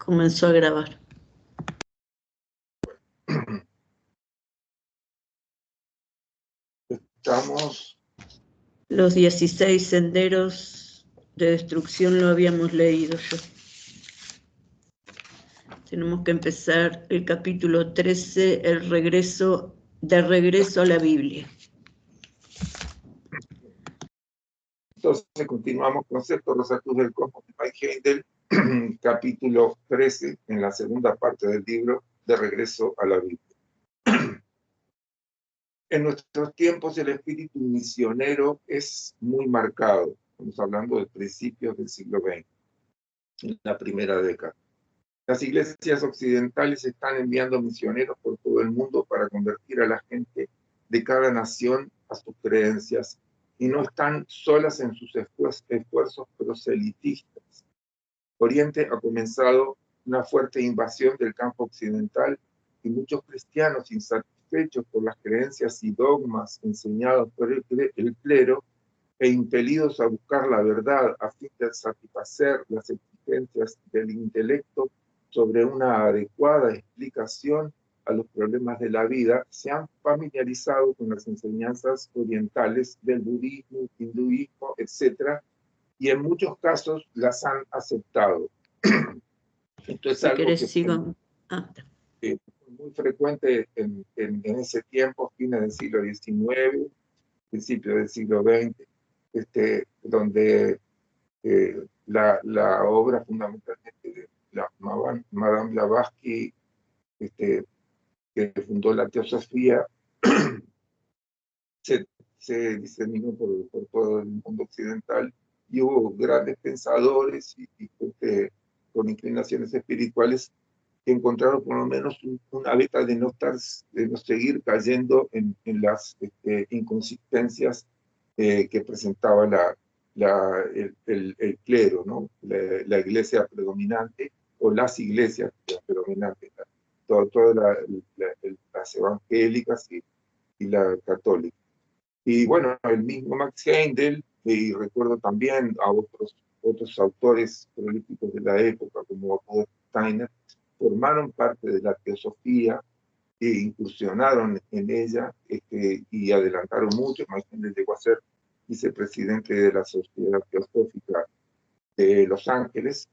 Comenzó a grabar. Estamos... Los 16 senderos de destrucción lo habíamos leído yo. Tenemos que empezar el capítulo 13, el regreso a la Biblia. Entonces continuamos con Sexto Rosacruz del Cosmos de Mike Heindel, capítulo 13, en la segunda parte del libro de Regreso a la Biblia. En nuestros tiempos el espíritu misionero es muy marcado. Estamos hablando de principios del siglo XX, en la primera década. Las iglesias occidentales están enviando misioneros por todo el mundo para convertir a la gente de cada nación a sus creencias y no están solas en sus esfuerzos proselitistas. Oriente ha comenzado una fuerte invasión del campo occidental y muchos cristianos insatisfechos por las creencias y dogmas enseñados por el clero e impelidos a buscar la verdad a fin de satisfacer las exigencias del intelecto sobre una adecuada explicación a los problemas de la vida, se han familiarizado con las enseñanzas orientales del budismo, hinduismo, etc., y en muchos casos las han aceptado. Esto es algo que fue muy frecuente en ese tiempo, fines del siglo XIX, principios del siglo XX, donde la obra fundamentalmente de Madame Blavatsky, que fundó la teosofía, se diseminó por todo el mundo occidental y hubo grandes pensadores y con inclinaciones espirituales que encontraron por lo menos una beta de no seguir cayendo en las inconsistencias que presentaba el clero, ¿no? La iglesia predominante, o las iglesias predominantes, todas las evangélicas y la católica. Y bueno, el mismo Max Heindel, y recuerdo también a otros autores prolíficos de la época, como Rudolf Steiner, formaron parte de la teosofía e incursionaron en ella y adelantaron mucho. Max Heindel llegó a ser vicepresidente de la Sociedad Teosófica de Los Ángeles,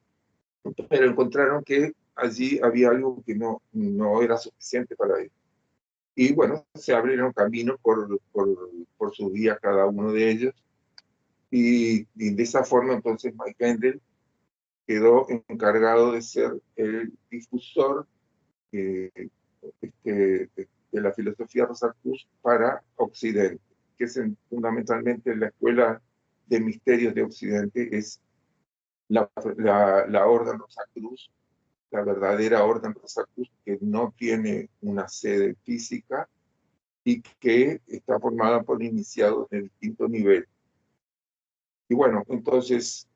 pero encontraron que allí había algo que no era suficiente para ellos. Y bueno, se abrieron camino por su vía cada uno de ellos. Y de esa forma, entonces, Mike Heindel quedó encargado de ser el difusor de la filosofía Rosacruz para Occidente, que es fundamentalmente la escuela de misterios de Occidente, es la Orden Rosacruz, la verdadera Orden Rosacruz, que no tiene una sede física y que está formada por iniciados de distinto nivel. Y bueno, entonces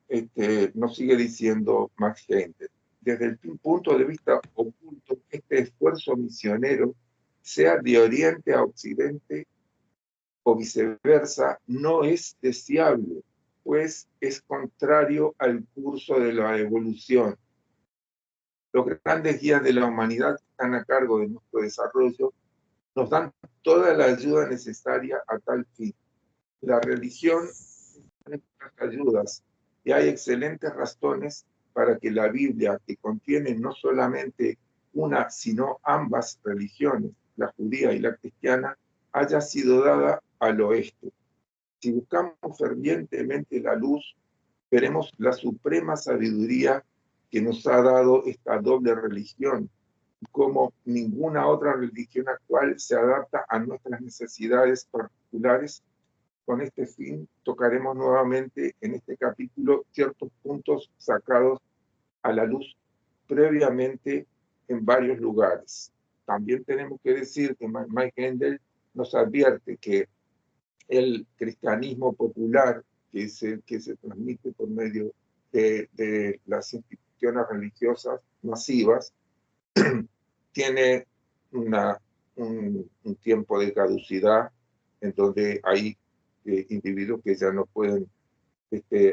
nos sigue diciendo Max Heindel: desde el punto de vista oculto, este esfuerzo misionero, sea de Oriente a Occidente o viceversa, no es deseable, pues es contrario al curso de la evolución. Los grandes guías de la humanidad que están a cargo de nuestro desarrollo nos dan toda la ayuda necesaria a tal fin. La religión tiene muchas ayudas y hay excelentes razones para que la Biblia, que contiene no solamente una, sino ambas religiones, la judía y la cristiana, haya sido dada al oeste. Si buscamos fervientemente la luz, veremos la suprema sabiduría que nos ha dado esta doble religión, como ninguna otra religión actual se adapta a nuestras necesidades particulares. Con este fin, tocaremos nuevamente en este capítulo ciertos puntos sacados a la luz previamente en varios lugares. También tenemos que decir que Mike Heindel nos advierte que el cristianismo popular, que se transmite por medio de las instituciones religiosas masivas, tiene un tiempo de caducidad en donde hay individuos que ya no pueden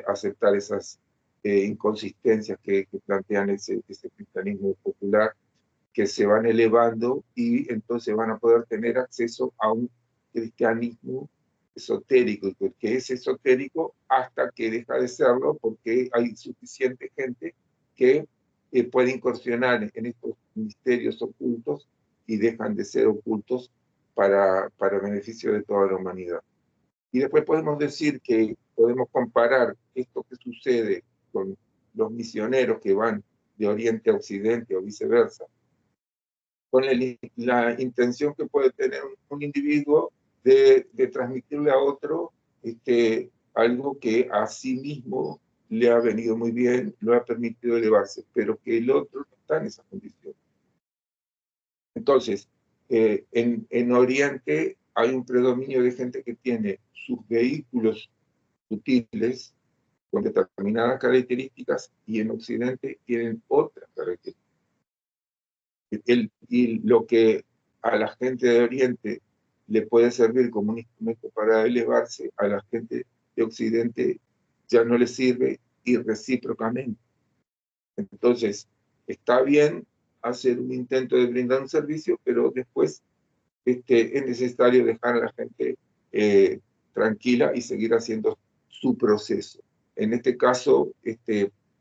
aceptar esas inconsistencias que plantean ese cristianismo popular, que se van elevando y entonces van a poder tener acceso a un cristianismo esotérico, que es esotérico hasta que deja de serlo, porque hay suficiente gente que puede incursionar en estos misterios ocultos y dejan de ser ocultos para beneficio de toda la humanidad. Y después podemos decir que podemos comparar esto que sucede con los misioneros que van de Oriente a Occidente o viceversa, con la intención que puede tener un individuo de transmitirle a otro algo que a sí mismo le ha venido muy bien, lo ha permitido elevarse, pero que el otro no está en esa condición. Entonces, en Oriente hay un predominio de gente que tiene sus vehículos sutiles con determinadas características y en Occidente tienen otras características. Y lo que a la gente de Oriente le puede servir como un instrumento para elevarse, a la gente de Occidente ya no le sirve, y recíprocamente. Entonces, está bien hacer un intento de brindar un servicio, pero después es necesario dejar a la gente tranquila y seguir haciendo su proceso. En este caso,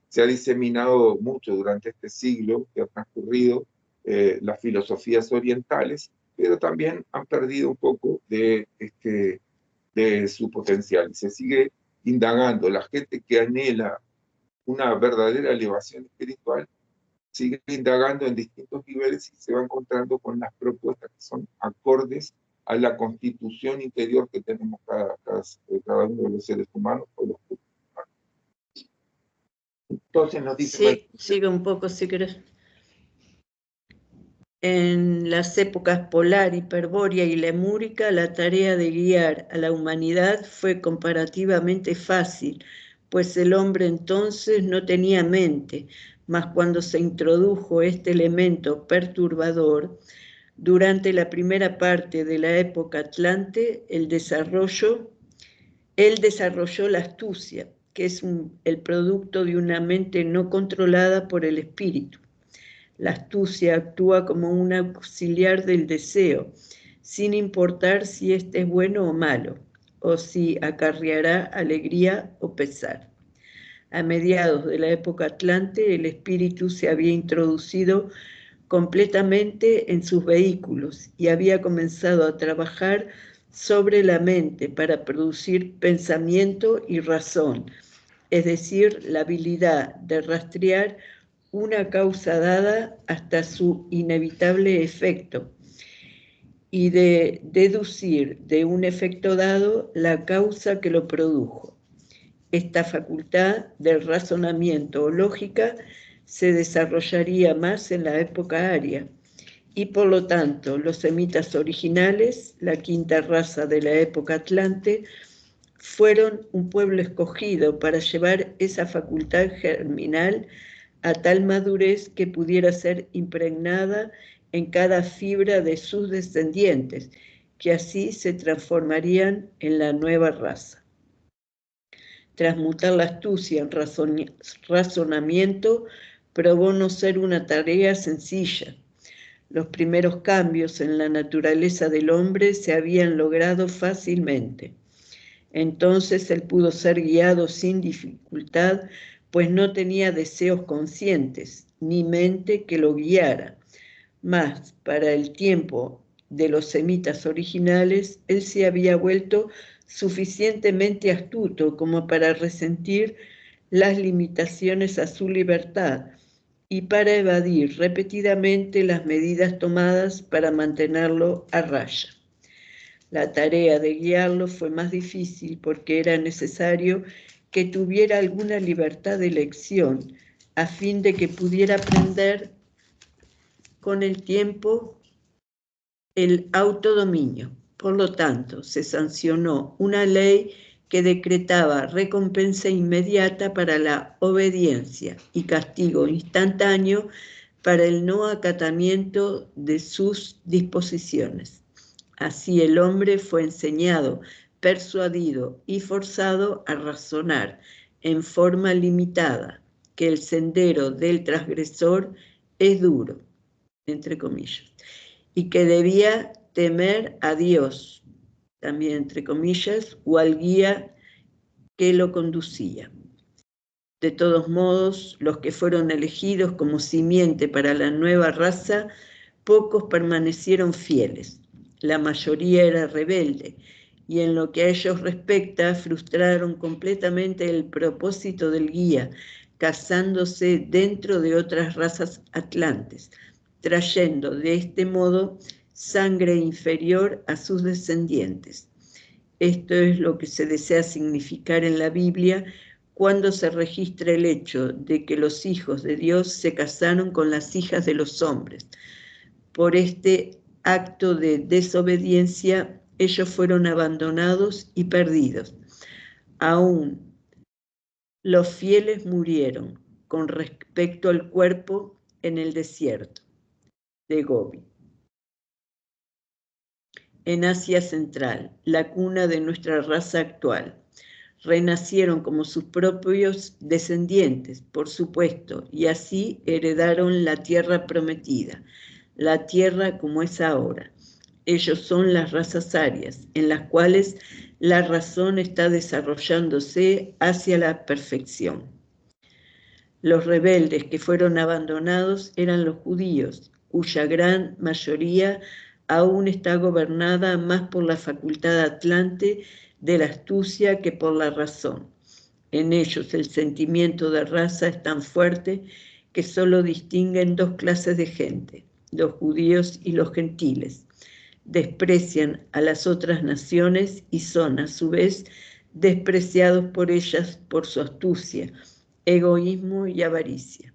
se ha diseminado mucho durante este siglo que ha transcurrido las filosofías orientales, pero también han perdido un poco de su potencial. Se sigue indagando. La gente que anhela una verdadera elevación espiritual sigue indagando en distintos niveles y se va encontrando con las propuestas que son acordes a la constitución interior que tenemos cada uno de los seres humanos o los grupos humanos. Entonces nos dice... Sí, sigue un poco si querés. En las épocas polar, hiperbórea y lemúrica, la tarea de guiar a la humanidad fue comparativamente fácil, pues el hombre entonces no tenía mente, mas cuando se introdujo este elemento perturbador, durante la primera parte de la época atlante, él desarrolló la astucia, que es el producto de una mente no controlada por el espíritu. La astucia actúa como un auxiliar del deseo, sin importar si éste es bueno o malo, o si acarreará alegría o pesar. A mediados de la época atlante, el espíritu se había introducido completamente en sus vehículos y había comenzado a trabajar sobre la mente para producir pensamiento y razón, es decir, la habilidad de rastrear una causa dada hasta su inevitable efecto y de deducir de un efecto dado la causa que lo produjo. Esta facultad del razonamiento o lógica se desarrollaría más en la época aria y por lo tanto los semitas originales, la quinta raza de la época atlante, fueron un pueblo escogido para llevar esa facultad germinal a tal madurez que pudiera ser impregnada en cada fibra de sus descendientes, que así se transformarían en la nueva raza. Transmutar la astucia en razonamiento probó no ser una tarea sencilla. Los primeros cambios en la naturaleza del hombre se habían logrado fácilmente. Entonces él pudo ser guiado sin dificultad, pues no tenía deseos conscientes, ni mente que lo guiara. Mas, para el tiempo de los semitas originales, él se había vuelto suficientemente astuto como para resentir las limitaciones a su libertad y para evadir repetidamente las medidas tomadas para mantenerlo a raya. La tarea de guiarlo fue más difícil porque era necesario que tuviera alguna libertad de elección a fin de que pudiera aprender con el tiempo el autodominio. Por lo tanto, se sancionó una ley que decretaba recompensa inmediata para la obediencia y castigo instantáneo para el no acatamiento de sus disposiciones. Así el hombre fue enseñado, persuadido y forzado a razonar en forma limitada, que el sendero del transgresor es duro, entre comillas, y que debía temer a Dios, también entre comillas, o al guía que lo conducía. De todos modos, los que fueron elegidos como simiente para la nueva raza, pocos permanecieron fieles. La mayoría era rebelde, y en lo que a ellos respecta, frustraron completamente el propósito del guía, casándose dentro de otras razas atlantes, trayendo de este modo sangre inferior a sus descendientes. Esto es lo que se desea significar en la Biblia cuando se registra el hecho de que los hijos de Dios se casaron con las hijas de los hombres. Por este acto de desobediencia, ellos fueron abandonados y perdidos. Aún los fieles murieron con respecto al cuerpo en el desierto de Gobi. En Asia Central, la cuna de nuestra raza actual, renacieron como sus propios descendientes, por supuesto, y así heredaron la tierra prometida, la tierra como es ahora. Ellos son las razas arias, en las cuales la razón está desarrollándose hacia la perfección. Los rebeldes que fueron abandonados eran los judíos, cuya gran mayoría aún está gobernada más por la facultad atlante de la astucia que por la razón. En ellos el sentimiento de raza es tan fuerte que solo distinguen dos clases de gente, los judíos y los gentiles. Desprecian a las otras naciones y son, a su vez, despreciados por ellas por su astucia, egoísmo y avaricia.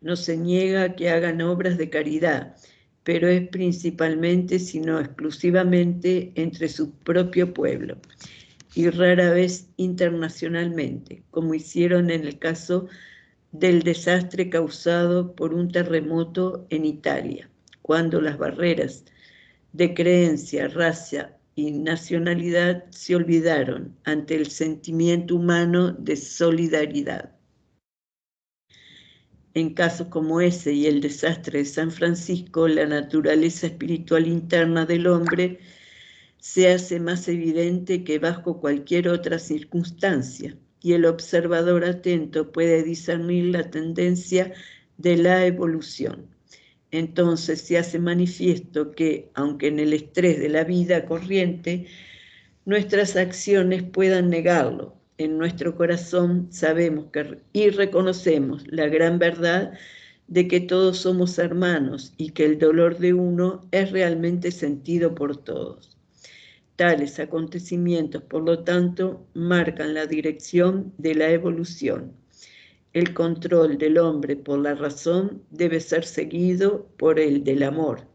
No se niega que hagan obras de caridad, pero es principalmente, si no exclusivamente, entre su propio pueblo, y rara vez internacionalmente, como hicieron en el caso del desastre causado por un terremoto en Italia, cuando las barreras de creencia, raza y nacionalidad se olvidaron ante el sentimiento humano de solidaridad. En casos como ese y el desastre de San Francisco, la naturaleza espiritual interna del hombre se hace más evidente que bajo cualquier otra circunstancia, y el observador atento puede discernir la tendencia de la evolución. Entonces se hace manifiesto que, aunque en el estrés de la vida corriente, nuestras acciones puedan negarlo, en nuestro corazón sabemos y reconocemos la gran verdad de que todos somos hermanos y que el dolor de uno es realmente sentido por todos. Tales acontecimientos, por lo tanto, marcan la dirección de la evolución. El control del hombre por la razón debe ser seguido por el del amor,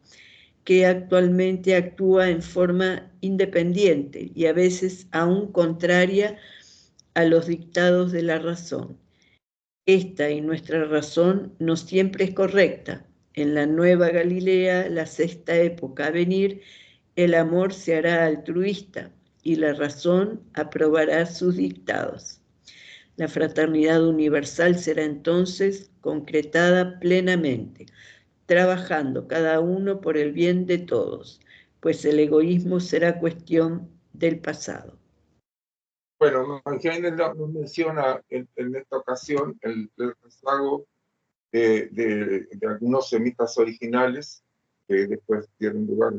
que actualmente actúa en forma independiente y a veces aún contraria a los dictados de la razón. Esta y nuestra razón no siempre es correcta. En la Nueva Galilea, la sexta época a venir, el amor se hará altruista y la razón aprobará sus dictados. La fraternidad universal será entonces concretada plenamente, trabajando cada uno por el bien de todos, pues el egoísmo será cuestión del pasado. Bueno, Jaime nos menciona en esta ocasión el rezago de algunos semitas originales que después dieron lugar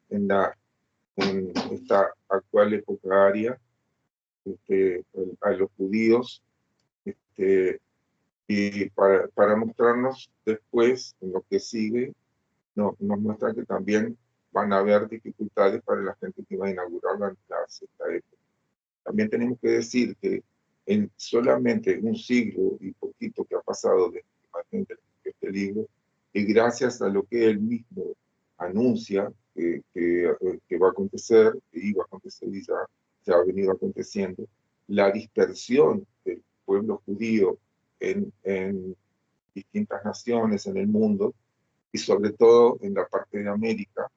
en esta actual época aria, a los judíos, y para mostrarnos después, en lo que sigue, nos muestra que también van a haber dificultades para la gente que va a inaugurar la sexta época. También tenemos que decir que en solamente un siglo y poquito que ha pasado desde que este libro, y gracias a lo que él mismo anuncia que va a acontecer, que iba a acontecer y ya ha venido aconteciendo, la dispersión del pueblo judío en distintas naciones en el mundo, y sobre todo en la parte de América,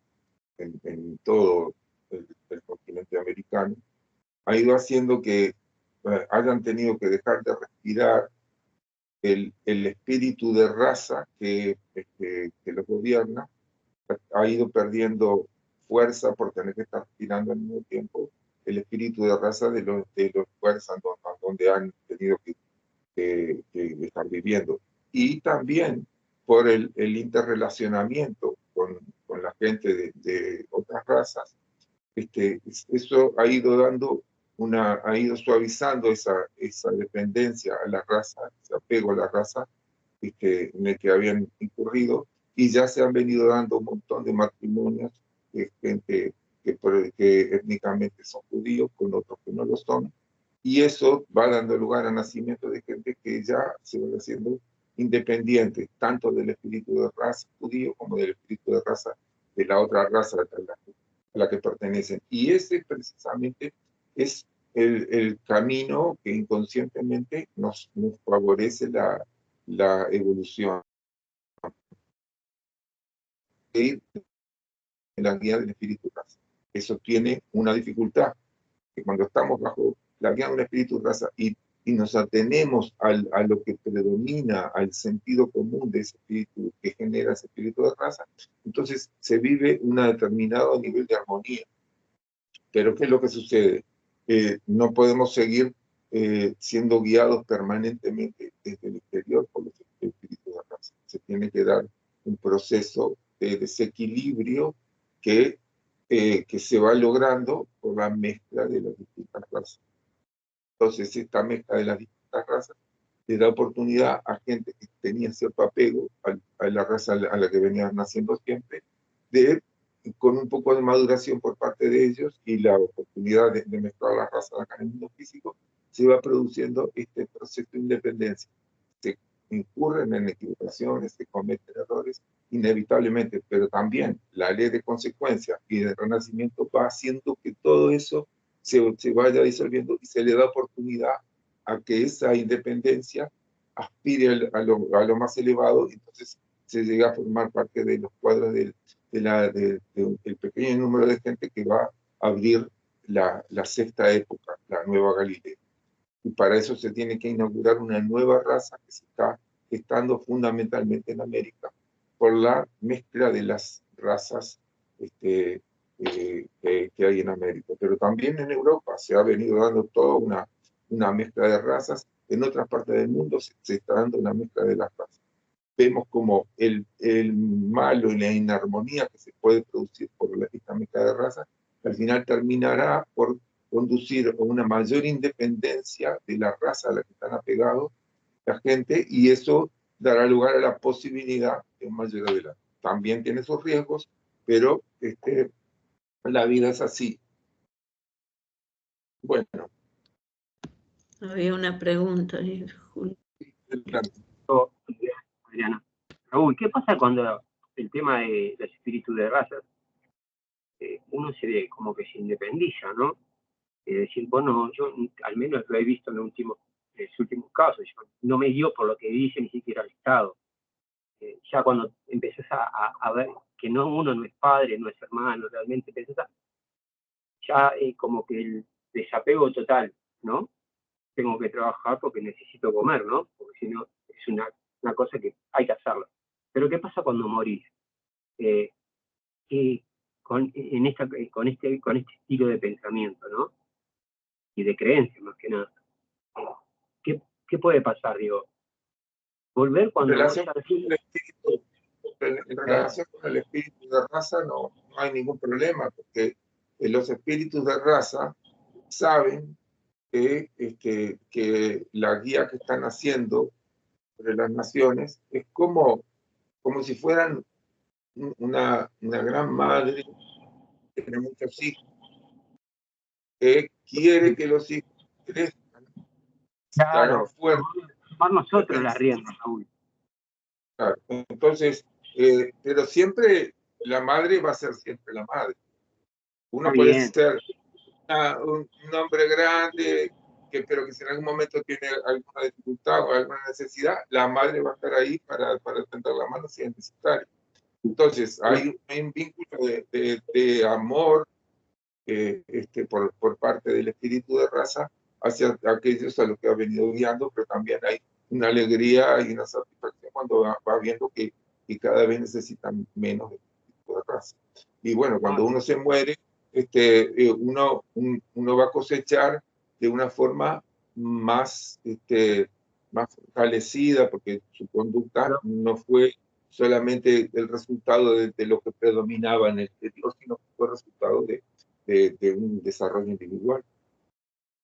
en todo el continente americano, ha ido haciendo que hayan tenido que dejar de respirar el espíritu de raza que los gobierna, ha ido perdiendo fuerza por tener que estar respirando al mismo tiempo el espíritu de raza de los lugares donde han tenido que estar viviendo. Y también por el interrelacionamiento con la gente de otras razas, eso ha ido dando ha ido suavizando esa dependencia a la raza, ese apego a la raza en el que habían incurrido, y ya se han venido dando un montón de matrimonios de gente que étnicamente son judíos con otros que no lo son, y eso va dando lugar al nacimiento de gente que ya se va haciendo independiente, tanto del espíritu de raza judío como del espíritu de raza de la otra raza a la que pertenecen. Y ese precisamente es el camino que inconscientemente nos favorece la evolución. Ir en la guía del espíritu raza. Eso tiene una dificultad, que cuando estamos bajo la guía de un espíritu raza y nos atenemos a lo que predomina, al sentido común de ese espíritu que genera ese espíritu de raza, entonces se vive un determinado nivel de armonía. Pero ¿qué es lo que sucede? No podemos seguir siendo guiados permanentemente desde el exterior por los espíritus de raza. Se tiene que dar un proceso de desequilibrio que se va logrando por la mezcla de las distintas razas. Entonces, esta mezcla de las distintas razas le da oportunidad a gente que tenía cierto apego a la raza a la que venía naciendo siempre, con un poco de maduración por parte de ellos y la oportunidad de mezclar las razas acá en el mundo físico, se va produciendo este proceso de independencia. Se incurren en equivocaciones, se cometen errores inevitablemente, pero también la ley de consecuencia y de renacimiento va haciendo que todo eso se vaya disolviendo y se le da oportunidad a que esa independencia aspire a lo más elevado, y entonces se llega a formar parte de los cuadros del pequeño número de gente que va a abrir la sexta época, la nueva Galilea. Y para eso se tiene que inaugurar una nueva raza que se está gestando fundamentalmente en América, por la mezcla de las razas que hay en América. Pero también en Europa se ha venido dando toda una mezcla de razas. En otras partes del mundo se está dando una mezcla de las razas. Vemos como el malo y la inarmonía que se puede producir por esta mezcla de razas, al final terminará por conducir a una mayor independencia de la raza a la que están apegados la gente, y eso dará lugar a la posibilidad de un mayor adelanto. También tiene sus riesgos, pero la vida es así. Bueno. Había una pregunta, Julio. Adriana. Raúl, ¿qué pasa cuando el tema de los espíritus de razas, uno se ve como que se independiza, ¿no? Es decir, bueno, yo al menos lo he visto en los últimos casos, yo no me guío por lo que dice ni siquiera el Estado. Ya cuando empezás a ver que uno no es padre, no es hermano, realmente empezás ya como que el desapego total, ¿no? Tengo que trabajar porque necesito comer, ¿no? Porque si no, es una cosa que hay que hacerla. Pero ¿qué pasa cuando morís? Con este estilo de pensamiento, ¿no? Y de creencia, más que nada. ¿Qué puede pasar, digo? Volver cuando... En relación con el espíritu de raza no hay ningún problema, porque los espíritus de raza saben que la guía que están haciendo sobre las naciones es como si fueran una gran madre que tiene muchos hijos, que quiere que los hijos crezcan, se hagan fuertes. Tomar nosotros la rienda, Raúl. Claro. Entonces, pero siempre la madre va a ser siempre la madre. Uno puede ser un hombre grande, pero que si en algún momento tiene alguna dificultad o alguna necesidad, la madre va a estar ahí para tender la mano si es necesario. Entonces, hay un vínculo de amor por parte del espíritu de raza hacia aquellos a los que ha venido guiando, pero también hay una alegría y una satisfacción cuando va viendo que cada vez necesitan menos de este tipo de raza. Y bueno, cuando uno se muere, uno va a cosechar de una forma más, más fortalecida, porque su conducta no fue solamente el resultado de lo que predominaba en el exterior, sino que fue el resultado de un desarrollo individual.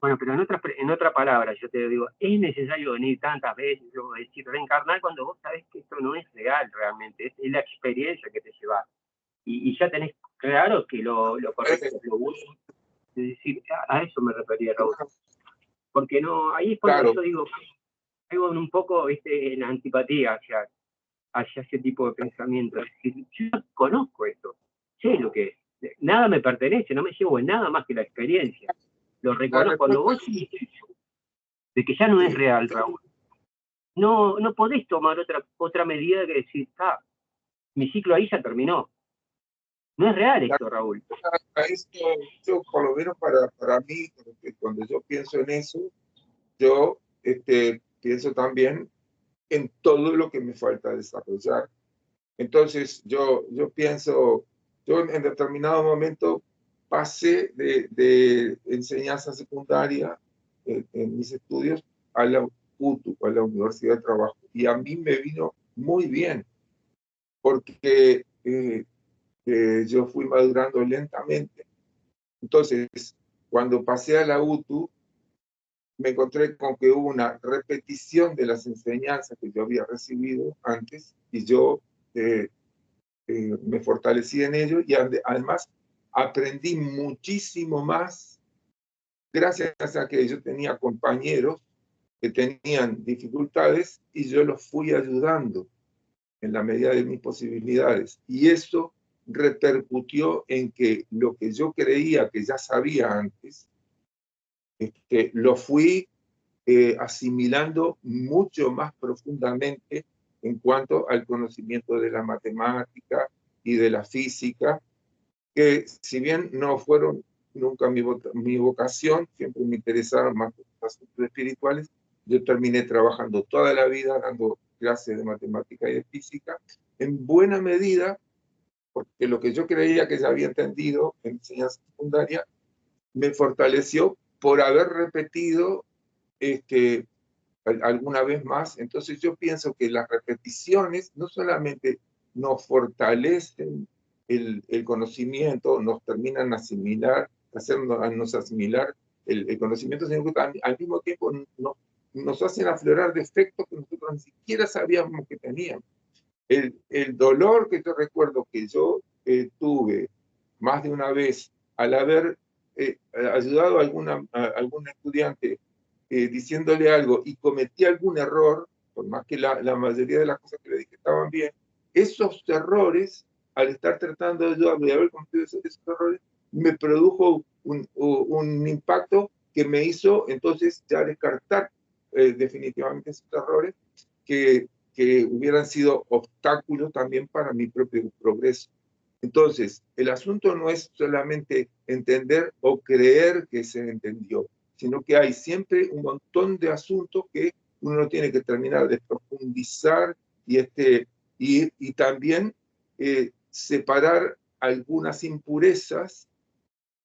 Bueno, pero en otra palabra, yo te digo, es necesario venir tantas veces, o decir, reencarnar cuando vos sabés que esto no es real realmente, es la experiencia que te llevas. Y ya tenés claro que lo correcto es lo bueno. Es decir, a eso me refería, Raúl. Porque no, ahí es cuando yo digo, hay un poco en antipatía hacia ese tipo de pensamiento. Es decir, yo conozco esto, sé lo que es. Nada me pertenece, no me llevo en nada más que la experiencia. Lo reconozco. Cuando vos dices de que ya no es real, Raúl, no podés tomar otra medida que decir, mi ciclo ahí ya terminó. No es real esto, Raúl. Esto, por lo menos para mí, cuando yo pienso en eso, yo pienso también en todo lo que me falta desarrollar. Entonces, yo pienso, yo en determinado momento pasé de enseñanza secundaria en mis estudios a la UTU, a la Universidad de Trabajo. Y a mí me vino muy bien, porque yo fui madurando lentamente. Entonces, cuando pasé a la UTU, me encontré con que hubo una repetición de las enseñanzas que yo había recibido antes, y yo me fortalecí en ello, y además aprendí muchísimo más gracias a que yo tenía compañeros que tenían dificultades y yo los fui ayudando en la medida de mis posibilidades. Y eso repercutió en que lo que yo creía que ya sabía antes, lo fui asimilando mucho más profundamente en cuanto al conocimiento de la matemática y de la física, que si bien no fueron nunca mi vocación, siempre me interesaron más los asuntos espirituales, yo terminé trabajando toda la vida dando clases de matemática y de física, en buena medida, porque lo que yo creía que ya había entendido en enseñanza secundaria, me fortaleció por haber repetido alguna vez más. Entonces yo pienso que las repeticiones no solamente nos fortalecen el conocimiento, nos terminan hacernos asimilar el conocimiento, sino que al mismo tiempo nos hacen aflorar defectos que nosotros ni siquiera sabíamos que teníamos. El dolor que yo recuerdo que yo tuve más de una vez al haber ayudado a algún estudiante diciéndole algo y cometí algún error, por más que la mayoría de las cosas que le dije estaban bien, esos errores, al estar tratando de ayudarme y haber cometido esos errores, me produjo un impacto que me hizo entonces ya descartar definitivamente esos errores que hubieran sido obstáculos también para mi propio progreso. Entonces, el asunto no es solamente entender o creer que se entendió, sino que hay siempre un montón de asuntos que uno tiene que terminar de profundizar y también separar algunas impurezas,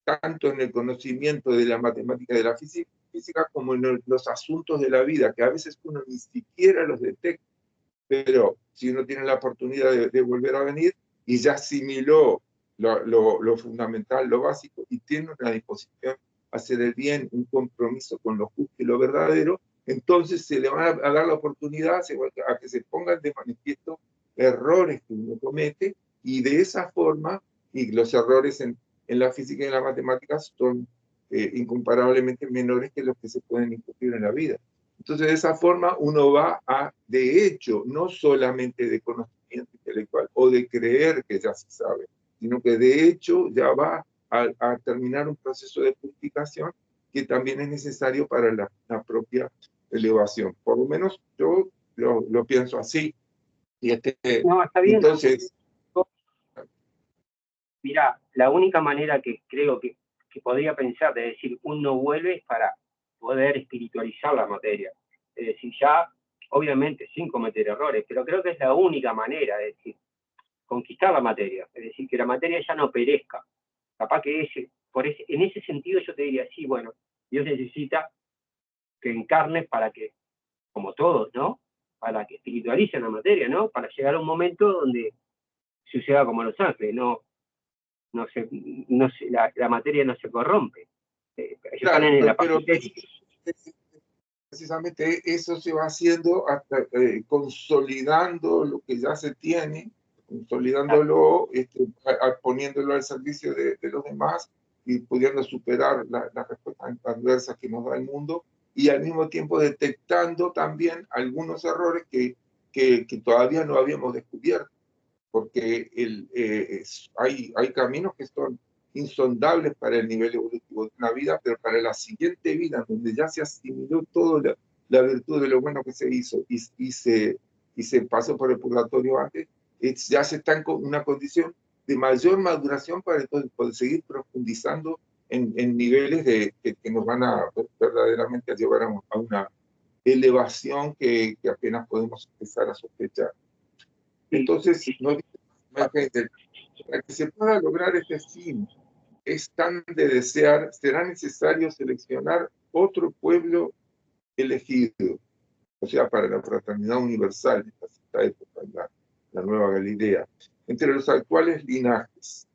tanto en el conocimiento de la matemática y de la física como en los asuntos de la vida, que a veces uno ni siquiera los detecta. Pero si uno tiene la oportunidad de volver a venir y ya asimiló lo fundamental, lo básico, y tiene una disposición a hacer el bien, un compromiso con lo justo y lo verdadero, entonces se le van a dar la oportunidad a que se pongan de manifiesto errores que uno comete, y de esa forma, y los errores en la física y en la matemática son incomparablemente menores que los que se pueden incurrir en la vida. Entonces, de esa forma uno va de hecho, no solamente de conocimiento intelectual o de creer que ya se sabe, sino que de hecho ya va a terminar un proceso de purificación que también es necesario para la propia elevación. Por lo menos yo lo pienso así. Y no, está bien. Entonces, mira, la única manera que creo que podría pensar de decir uno vuelve es para poder espiritualizar la materia. Es decir, ya, obviamente, sin cometer errores, pero creo que es la única manera, es decir, conquistar la materia, es decir, que la materia ya no perezca. Capaz que en ese sentido yo te diría, sí, bueno, Dios necesita que encarnes para que, como todos, ¿no? Para que espiritualicen la materia, ¿no? Para llegar a un momento donde suceda como Los Ángeles, la materia no se corrompe. Ellos Claro, están en la pero pacificación. precisamente eso se va haciendo hasta consolidando lo que ya se tiene, consolidándolo, poniéndolo al servicio de los demás y pudiendo superar las respuestas adversas que nos da el mundo, y al mismo tiempo detectando también algunos errores que todavía no habíamos descubierto, porque hay caminos que son insondables para el nivel evolutivo de una vida, pero para la siguiente vida, donde ya se asimiló toda la virtud de lo bueno que se hizo y se pasó por el purgatorio antes, ya se está en una condición de mayor maduración para entonces poder seguir profundizando en niveles que nos van a verdaderamente a llevar a una elevación que apenas podemos empezar a sospechar. Entonces, para que se pueda lograr este fin, es tan de desear, será necesario seleccionar otro pueblo elegido, o sea, para la fraternidad universal de esta época, la Nueva Galilea, entre los actuales linajes,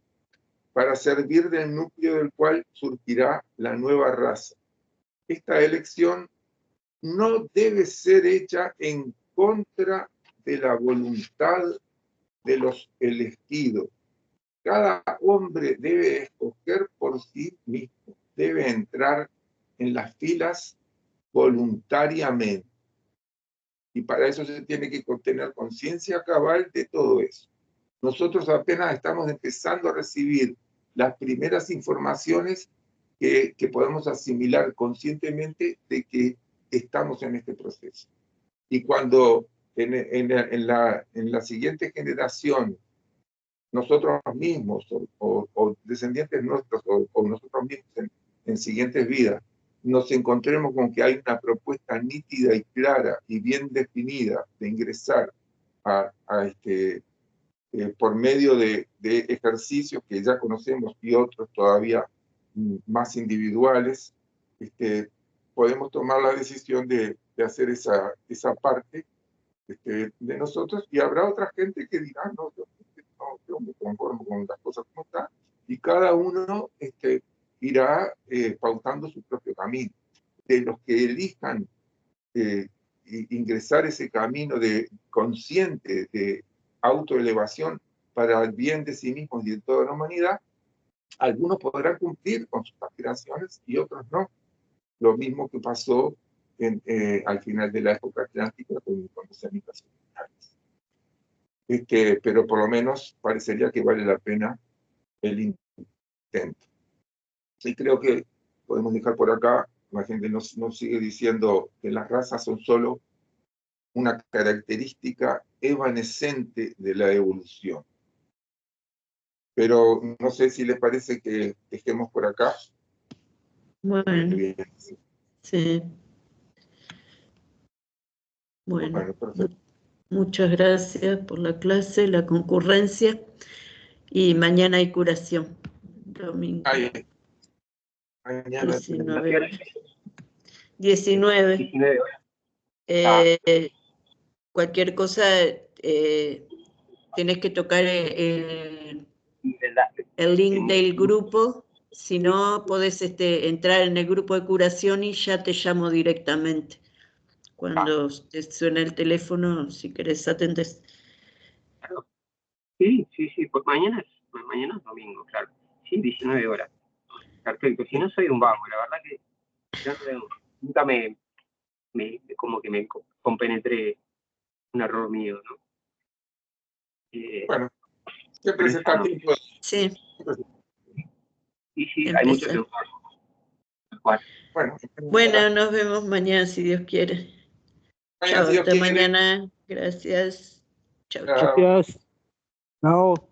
para servir del núcleo del cual surgirá la nueva raza. Esta elección no debe ser hecha en contra de la voluntad de los elegidos. Cada hombre debe escoger por sí mismo, debe entrar en las filas voluntariamente. Y para eso se tiene que tener conciencia cabal de todo eso. Nosotros apenas estamos empezando a recibir las primeras informaciones que podemos asimilar conscientemente de que estamos en este proceso. Y cuando en la siguiente generación nosotros mismos o descendientes nuestros o nosotros mismos en siguientes vidas nos encontremos con que hay una propuesta nítida y clara y bien definida de ingresar por medio de ejercicios que ya conocemos y otros todavía más individuales, podemos tomar la decisión de hacer esa parte de nosotros, y habrá otra gente que dirá, no, yo me conformo con las cosas como están, y cada uno irá pautando su propio camino. De los que elijan ingresar ese camino consciente de autoelevación para el bien de sí mismos y de toda la humanidad, algunos podrán cumplir con sus aspiraciones y otros no. Lo mismo que pasó al final de la época atlántica con los semitas orientales. Pero por lo menos parecería que vale la pena el intento. Y creo que podemos dejar por acá. La gente nos sigue diciendo que las razas son solo una característica evanescente de la evolución. Pero no sé si les parece que dejemos por acá. Bueno, Bien. sí. Bueno, perfecto. Muchas gracias por la clase, la concurrencia, y mañana hay curación, domingo. Mañana 19 horas. Cualquier cosa, tenés que tocar el link del grupo, si no podés entrar en el grupo de curación y ya te llamo directamente. Cuando te suena el teléfono, si querés atender. Sí, pues mañana es domingo, claro. Sí, 19 horas. Perfecto. Si no, soy un vago, la verdad que yo nunca como que me compenetré un error mío, ¿no? Bueno, siempre se está tiempo. Sí. Y sí, hay muchos enfoques. Bueno, nos vemos mañana, si Dios quiere. Chao, hasta mañana. Gracias. Chao. Gracias. Chao.